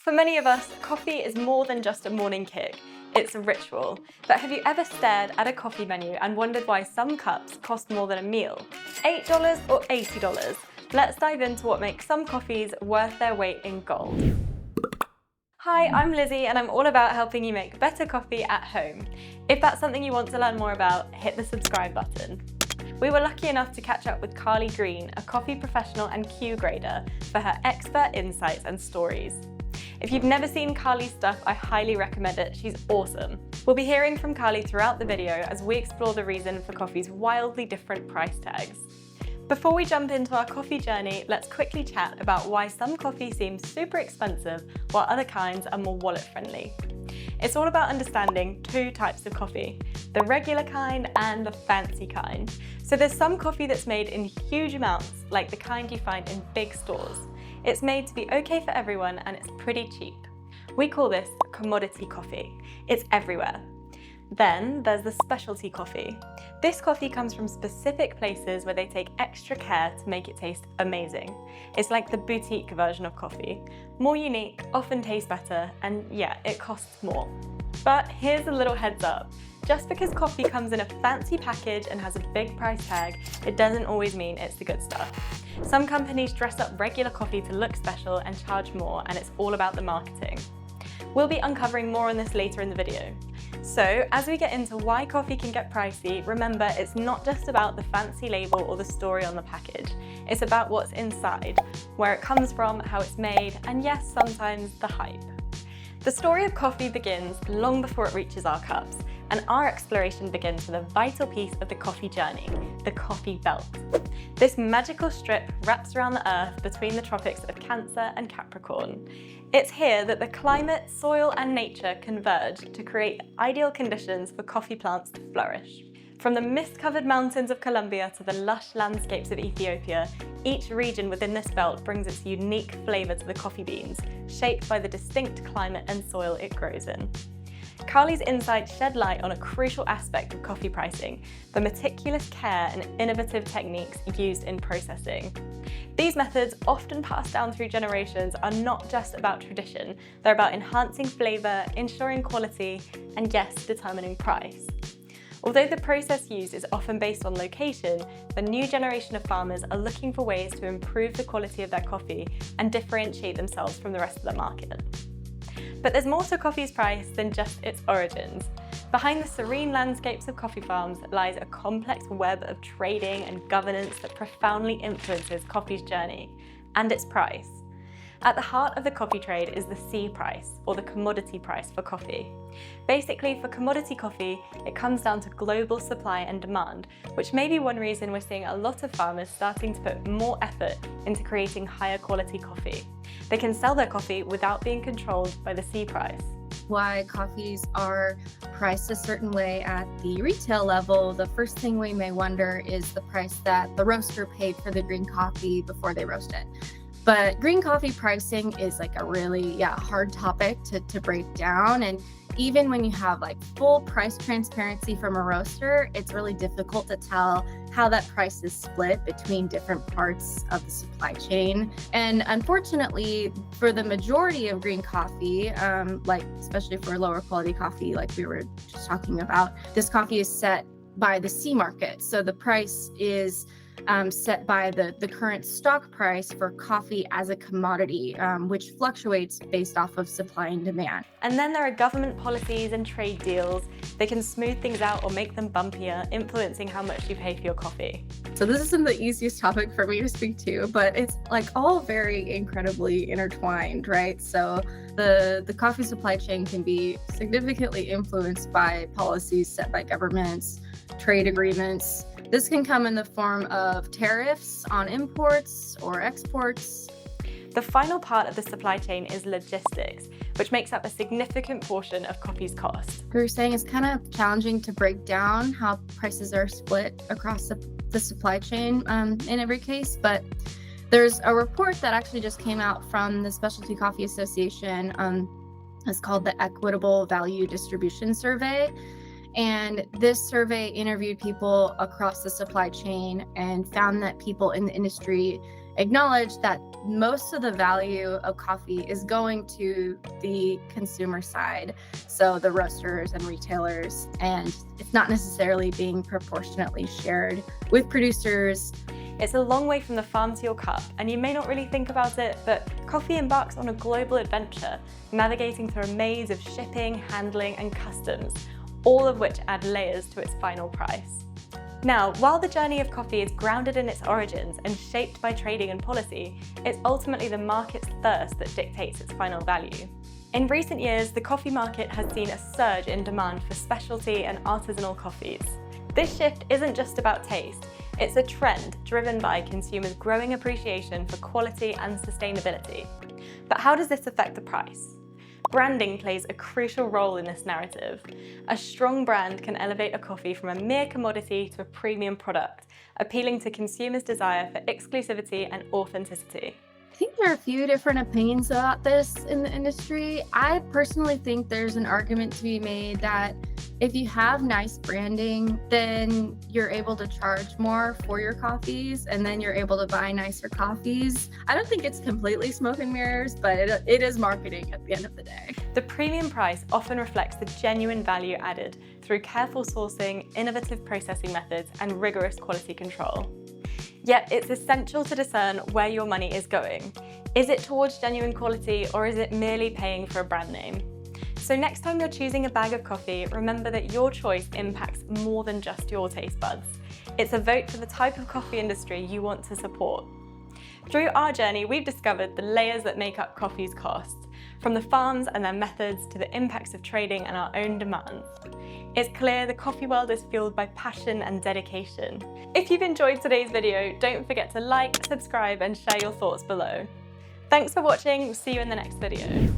For many of us, coffee is more than just a morning kick. It's a ritual. But have you ever stared at a coffee menu and wondered why some cups cost more than a meal? $8 or $80? Let's dive into what makes some coffees worth their weight in gold. Hi, I'm Lizzie and I'm all about helping you make better coffee at home. If that's something you want to learn more about, hit the subscribe button. We were lucky enough to catch up with Carly Green, a coffee professional and Q grader, for her expert insights and stories. If you've never seen Carly's stuff, I highly recommend it. She's awesome. We'll be hearing from Carly throughout the video as we explore the reason for coffee's wildly different price tags. Before we jump into our coffee journey, let's quickly chat about why some coffee seems super expensive while other kinds are more wallet friendly. It's all about understanding two types of coffee, the regular kind and the fancy kind. So there's some coffee that's made in huge amounts, like the kind you find in big stores. It's made to be okay for everyone and it's pretty cheap. We call this commodity coffee. It's everywhere. Then there's the specialty coffee. This coffee comes from specific places where they take extra care to make it taste amazing. It's like the boutique version of coffee. More unique, often tastes better, and yeah, it costs more. But here's a little heads up. Just because coffee comes in a fancy package and has a big price tag, it doesn't always mean it's the good stuff. Some companies dress up regular coffee to look special and charge more, and it's all about the marketing. We'll be uncovering more on this later in the video. So, as we get into why coffee can get pricey, remember it's not just about the fancy label or the story on the package. It's about what's inside, where it comes from, how it's made, and yes, sometimes the hype. The story of coffee begins long before it reaches our cups, and our exploration begins with a vital piece of the coffee journey, the coffee belt. This magical strip wraps around the earth between the tropics of Cancer and Capricorn. It's here that the climate, soil, and nature converge to create ideal conditions for coffee plants to flourish. From the mist-covered mountains of Colombia to the lush landscapes of Ethiopia, each region within this belt brings its unique flavour to the coffee beans, shaped by the distinct climate and soil it grows in. Carly's insights shed light on a crucial aspect of coffee pricing, the meticulous care and innovative techniques used in processing. These methods, often passed down through generations, are not just about tradition, they're about enhancing flavour, ensuring quality, and yes, determining price. Although the process used is often based on location, the new generation of farmers are looking for ways to improve the quality of their coffee and differentiate themselves from the rest of the market. But there's more to coffee's price than just its origins. Behind the serene landscapes of coffee farms lies a complex web of trading and governance that profoundly influences coffee's journey and its price. At the heart of the coffee trade is the C price, or the commodity price for coffee. Basically, for commodity coffee, it comes down to global supply and demand, which may be one reason we're seeing a lot of farmers starting to put more effort into creating higher quality coffee. They can sell their coffee without being controlled by the C price. Why coffees are priced a certain way at the retail level, the first thing we may wonder is the price that the roaster paid for the green coffee before they roast it. But green coffee pricing is like a really hard topic to break down. And even when you have like full price transparency from a roaster, it's really difficult to tell how that price is split between different parts of the supply chain. And unfortunately, for the majority of green coffee, like especially for lower quality coffee, like we were just talking about, this coffee is set by the C market. So the price is set by the current stock price for coffee as a commodity, which fluctuates based off of supply and demand. And then there are government policies and trade deals. They can smooth things out or make them bumpier, influencing how much you pay for your coffee. So this isn't the easiest topic for me to speak to, but it's like all very incredibly intertwined, right? So the coffee supply chain can be significantly influenced by policies set by governments, trade agreements. This can come in the form of tariffs on imports or exports. The final part of the supply chain is logistics, which makes up a significant portion of coffee's cost. We were saying it's kind of challenging to break down how prices are split across the supply chain in every case, but there's a report that actually just came out from the Specialty Coffee Association. It's called the Equitable Value Distribution Survey. And this survey interviewed people across the supply chain and found that people in the industry acknowledged that most of the value of coffee is going to the consumer side, so the roasters and retailers, and it's not necessarily being proportionately shared with producers. It's a long way from the farm to your cup, and you may not really think about it, but coffee embarks on a global adventure, navigating through a maze of shipping, handling, and customs, all of which add layers to its final price. Now, while the journey of coffee is grounded in its origins and shaped by trading and policy, it's ultimately the market's thirst that dictates its final value. In recent years, the coffee market has seen a surge in demand for specialty and artisanal coffees. This shift isn't just about taste, it's a trend driven by consumers' growing appreciation for quality and sustainability. But how does this affect the price? Branding plays a crucial role in this narrative. A strong brand can elevate a coffee from a mere commodity to a premium product, appealing to consumers' desire for exclusivity and authenticity. I think there are a few different opinions about this in the industry. I personally think there's an argument to be made that if you have nice branding, then you're able to charge more for your coffees, and then you're able to buy nicer coffees. I don't think it's completely smoke and mirrors, but it is marketing at the end of the day. The premium price often reflects the genuine value added through careful sourcing, innovative processing methods, and rigorous quality control. Yet it's essential to discern where your money is going. Is it towards genuine quality, or is it merely paying for a brand name? So next time you're choosing a bag of coffee, remember that your choice impacts more than just your taste buds. It's a vote for the type of coffee industry you want to support. Through our journey, we've discovered the layers that make up coffee's costs, from the farms and their methods to the impacts of trading and our own demands. It's clear the coffee world is fueled by passion and dedication. If you've enjoyed today's video, don't forget to like, subscribe, and share your thoughts below. Thanks for watching. See you in the next video.